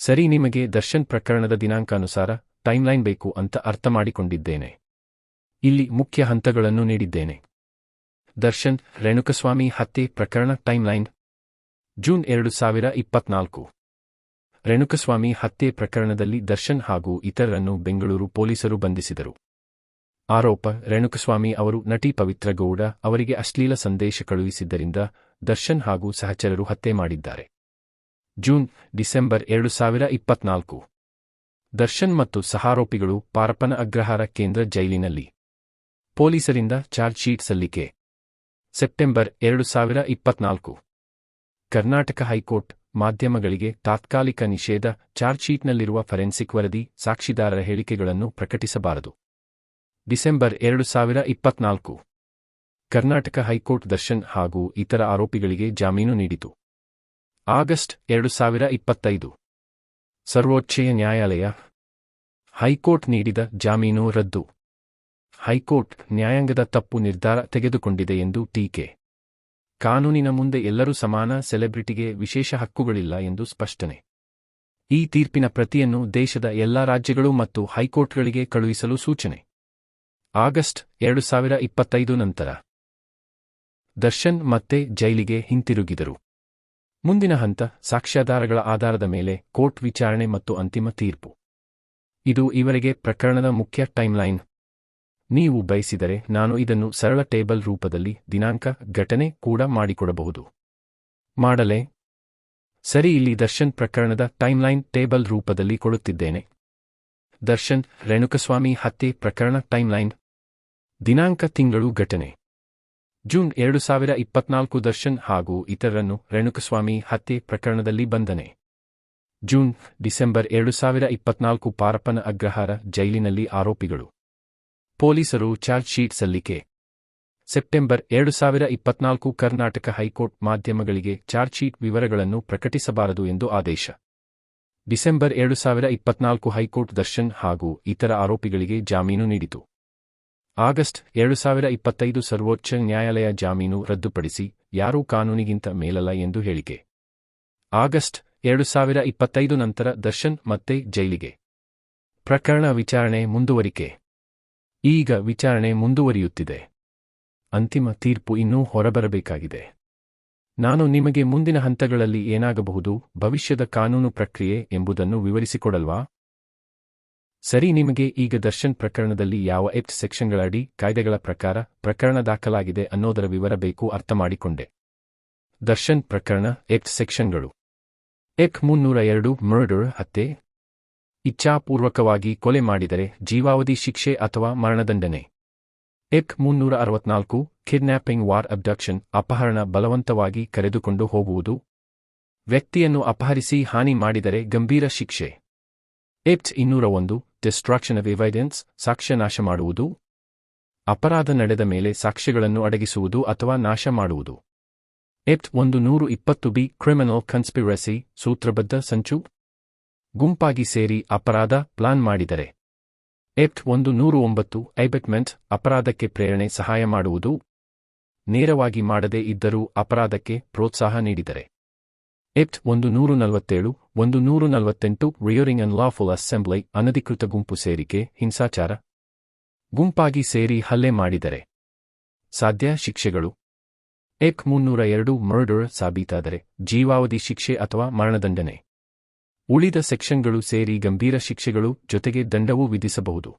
ಸರಿ, ನಿಮಗೆ ದರ್ಶನ್ ಪ್ರಕರಣದ ದಿನಾಂಕಾನುಸಾರ ಟೈಮ್ಲೈನ್ ಬೇಕು ಅಂತ ಅರ್ಥ ಮಾಡಿಕೊಂಡಿದ್ದೇನೆ. ಇಲ್ಲಿ ಮುಖ್ಯ ಹಂತಗಳನ್ನು ನೀಡಿದ್ದೇನೆ. ದರ್ಶನ್ ರೇಣುಕಸ್ವಾಮಿ ಹತ್ಯೆ ಪ್ರಕರಣ ಟೈಮ್ಲೈನ್. ಜೂನ್ 2024. ರೇಣುಕಸ್ವಾಮಿ ಹತ್ಯೆ ಪ್ರಕರಣದಲ್ಲಿ ದರ್ಶನ್ ಹಾಗೂ ಇತರರನ್ನು ಬೆಂಗಳೂರು ಪೊಲೀಸರು ಬಂಧಿಸಿದರು. ಆರೋಪ: ರೇಣುಕಸ್ವಾಮಿ ಅವರು ನಟಿ ಪವಿತ್ರ ಗೌಡ ಅವರಿಗೆ ಅಶ್ಲೀಲ ಸಂದೇಶ ಕಳುಹಿಸಿದ್ದರಿಂದ ದರ್ಶನ್ ಹಾಗೂ ಸಹಚರರು ಹತ್ಯೆ ಮಾಡಿದ್ದಾರೆ. June December 2024. ದರ್ಶನ್ ಮತ್ತು ಸಹಾರೋಪಿಗಳು ಪಾರಪನ ಅಗ್ರಹಾರ ಕೇಂದ್ರ ಜೈಲಿನಲ್ಲಿ. ಪೊಲೀಸರಿಂದ ಚಾರ್ಜ್ ಶೀಟ್ ಸಲ್ಲಿಕೆ. ಸೆಪ್ಟೆಂಬರ್ 2024. ಕರ್ನಾಟಕ ಹೈಕೋರ್ಟ್ ಮಾಧ್ಯಮಗಳಿಗೆ ತಾತ್ಕಾಲಿಕ ನಿಷೇಧ. ಚಾರ್ಜ್ ಶೀಟ್ನಲ್ಲಿರುವ ಫರೆನ್ಸಿಕ್ ವರದಿ, ಸಾಕ್ಷಿದಾರರ ಹೇಳಿಕೆಗಳನ್ನು ಪ್ರಕಟಿಸಬಾರದು. ಡಿಸೆಂಬರ್ 2024. ಕರ್ನಾಟಕ ಹೈಕೋರ್ಟ್ ದರ್ಶನ್ ಹಾಗೂ ಇತರ ಆರೋಪಿಗಳಿಗೆ ಜಾಮೀನು ನೀಡಿತು. ಆಗಸ್ಟ್ 2025. ಸರ್ವೋಚ್ಚ ನ್ಯಾಯಾಲಯ. ಹೈಕೋರ್ಟ್ ನೀಡಿದ ಜಾಮೀನು ರದ್ದು. ಹೈಕೋರ್ಟ್ ನ್ಯಾಯಾಂಗದ ತಪ್ಪು ನಿರ್ಧಾರ ತೆಗೆದುಕೊಂಡಿದೆ ಎಂದು ಟೀಕೆ. ಕಾನೂನಿನ ಮುಂದೆ ಎಲ್ಲರೂ ಸಮಾನ, ಸೆಲೆಬ್ರಿಟಿಗೆ ವಿಶೇಷ ಹಕ್ಕುಗಳಿಲ್ಲ ಎಂದು ಸ್ಪಷ್ಟನೆ. ಈ ತೀರ್ಪಿನ ಪ್ರತಿಯನ್ನು ದೇಶದ ಎಲ್ಲಾ ರಾಜ್ಯಗಳು ಮತ್ತು ಹೈಕೋರ್ಟ್ಗಳಿಗೆ ಕಳುಹಿಸಲು ಸೂಚನೆ. ಆಗಸ್ಟ್ 2025 ನಂತರ ದರ್ಶನ್ ಮತ್ತೆ ಜೈಲಿಗೆ ಹಿಂತಿರುಗಿದರು. ಮುಂದಿನ ಹಂತ: ಸಾಕ್ಷ್ಯಾಧಾರಗಳ ಆಧಾರದ ಮೇಲೆ ಕೋರ್ಟ್ ವಿಚಾರಣೆ ಮತ್ತು ಅಂತಿಮ ತೀರ್ಪು. ಇದು ಇವರೆಗೆ ಪ್ರಕರಣದ ಮುಖ್ಯ ಟೈಮ್ಲೈನ್. ನೀವು ಬಯಸಿದರೆ ನಾನು ಇದನ್ನು ಸರಳ ಟೇಬಲ್ ರೂಪದಲ್ಲಿ ದಿನಾಂಕ, ಘಟನೆ ಕೂಡ ಮಾಡಿಕೊಡಬಹುದು. ಮಾಡಲೇ? ಸರಿ, ಇಲ್ಲಿ ದರ್ಶನ್ ಪ್ರಕರಣದ ಟೈಮ್ಲೈನ್ ಟೇಬಲ್ ರೂಪದಲ್ಲಿ ಕೊಡುತ್ತಿದ್ದೇನೆ. ದರ್ಶನ್ ರೇಣುಕಸ್ವಾಮಿ ಹತ್ಯೆ ಪ್ರಕರಣ ಟೈಮ್ಲೈನ್. ದಿನಾಂಕ, ತಿಂಗಳು, ಘಟನೆ. ಜೂನ್ 2024. ದರ್ಶನ್ ಹಾಗೂ ಇತರರನ್ನು ರೇಣುಕಸ್ವಾಮಿ ಹತ್ಯೆ ಪ್ರಕರಣದಲ್ಲಿ ಬಂಧನೆ. June December 2024. ಪಾರಪನ ಅಗ್ರಹಾರ ಜೈಲಿನಲ್ಲಿ ಆರೋಪಿಗಳು. ಪೊಲೀಸರು ಚಾರ್ಜ್ ಶೀಟ್ ಸಲ್ಲಿಕೆ. ಸೆಪ್ಟೆಂಬರ್ 2024. ಕರ್ನಾಟಕ ಹೈಕೋರ್ಟ್ ಮಾಧ್ಯಮಗಳಿಗೆ ಚಾರ್ಜ್ ಶೀಟ್ ವಿವರಗಳನ್ನು ಪ್ರಕಟಿಸಬಾರದು ಎಂದು ಆದೇಶ. ಡಿಸೆಂಬರ್ 2024. ಹೈಕೋರ್ಟ್ ದರ್ಶನ್ ಹಾಗೂ ಇತರ ಆರೋಪಿಗಳಿಗೆ ಜಾಮೀನು ನೀಡಿತು. ಆಗಸ್ಟ್ 2025. ಸರ್ವೋಚ್ಚ ನ್ಯಾಯಾಲಯ ಜಾಮೀನು ರದ್ದುಪಡಿಸಿ, ಯಾರೂ ಕಾನೂನಿಗಿಂತ ಮೇಲಲ್ಲ ಎಂದು ಹೇಳಿಕೆ. ಆಗಸ್ಟ್ 2025 ನಂತರ ದರ್ಶನ್ ಮತ್ತೆ ಜೈಲಿಗೆ. ಪ್ರಕರಣ ವಿಚಾರಣೆ ಮುಂದುವರಿಕೆ. ಈಗ ವಿಚಾರಣೆ ಮುಂದುವರಿಯುತ್ತಿದೆ. ಅಂತಿಮ ತೀರ್ಪು ಇನ್ನೂ ಹೊರಬರಬೇಕಾಗಿದೆ. ನಾನು ನಿಮಗೆ ಮುಂದಿನ ಹಂತಗಳಲ್ಲಿ ಏನಾಗಬಹುದು, ಭವಿಷ್ಯದ ಕಾನೂನು ಪ್ರಕ್ರಿಯೆ ಎಂಬುದನ್ನು ವಿವರಿಸಿಕೊಡಲ್ವಾ? ಸರಿ, ನಿಮಗೆ ಈಗ ದರ್ಶನ್ ಪ್ರಕರಣದಲ್ಲಿ ಯಾವ ಎಕ್ಟ್ ಸೆಕ್ಷನ್ಗಳಡಿ ಕಾಯ್ದೆಗಳ ಪ್ರಕಾರ ಪ್ರಕರಣ ದಾಖಲಾಗಿದೆ ಅನ್ನೋದರ ವಿವರ ಬೇಕು. ಅರ್ಥ ಮಾಡಿಕೊಂಡೆ. ದರ್ಶನ್ ಪ್ರಕರಣ ಎಕ್ಟ್ ಸೆಕ್ಷನ್ಗಳು: ಎಕ್ 302 ಮರ್ಡರ್, ಹತ್ಯೆ. ಇಚ್ಛಾಪೂರ್ವಕವಾಗಿ ಕೊಲೆ ಮಾಡಿದರೆ ಜೀವಾವಧಿ ಶಿಕ್ಷೆ ಅಥವಾ ಮರಣದಂಡನೆ. ಎಕ್ 364 ಕಿಡ್ನ್ಯಾಪಿಂಗ್ ವಾರ್ ಅಬ್ಡಕ್ಷನ್, ಅಪಹರಣ, ಬಲವಂತವಾಗಿ ಕರೆದುಕೊಂಡು ಹೋಗುವುದು. ವ್ಯಕ್ತಿಯನ್ನು ಅಪಹರಿಸಿ ಹಾನಿ ಮಾಡಿದರೆ ಗಂಭೀರ ಶಿಕ್ಷೆ. ಎಕ್ಟ್ 201 ಡಿಸ್ಟ್ರಾಕ್ಷನ್ ಆಫ್ ಎವಿಡೆನ್ಸ್, ಸಾಕ್ಷ್ಯ ನಾಶ ಮಾಡುವುದು. ಅಪರಾಧ ನಡೆದ ಮೇಲೆ ಸಾಕ್ಷ್ಯಗಳನ್ನು ಅಡಗಿಸುವುದು ಅಥವಾ ನಾಶ ಮಾಡುವುದು. ಎಕ್ಟ್ 120 ಕ್ರಿಮಿನಲ್ ಕನ್ಸ್ಪಿರಸಿ, ಸೂತ್ರಬದ್ಧ ಸಂಚು. ಗುಂಪಾಗಿ ಸೇರಿ ಅಪರಾಧ ಪ್ಲಾನ್ ಮಾಡಿದರೆ. ಎಕ್ಟ್ 109 ಐಬೆಟ್ಮೆಂಟ್, ಅಪರಾಧಕ್ಕೆ ಪ್ರೇರಣೆ, ಸಹಾಯ ಮಾಡುವುದು. ನೇರವಾಗಿ ಮಾಡದೇ ಇದ್ದರೂ ಅಪರಾಧಕ್ಕೆ ಪ್ರೋತ್ಸಾಹ ನೀಡಿದರೆ. ಎಕ್ಟ್ 147, 148 ರಿಯೋರಿಂಗ್ ಅನ್ ಲಾಫುಲ್ ಅಸೆಂಬ್ಲಿ, ಅನಧಿಕೃತ ಗುಂಪು ಸೇರಿಕೆ, ಹಿಂಸಾಚಾರ. ಗುಂಪಾಗಿ ಸೇರಿ ಹಲ್ಲೆ ಮಾಡಿದರೆ. ಸಾಧ್ಯ ಶಿಕ್ಷೆಗಳು: ಎಕ್ 302 ಮರ್ಡರ್ ಸಾಬೀತಾದರೆ ಜೀವಾವಧಿ ಶಿಕ್ಷೆ ಅಥವಾ ಮರಣದಂಡನೆ. ಉಳಿದ ಸೆಕ್ಷನ್ಗಳು ಸೇರಿ ಗಂಭೀರ ಶಿಕ್ಷೆಗಳು ಜೊತೆಗೆ ದಂಡವೂ ವಿಧಿಸಬಹುದು.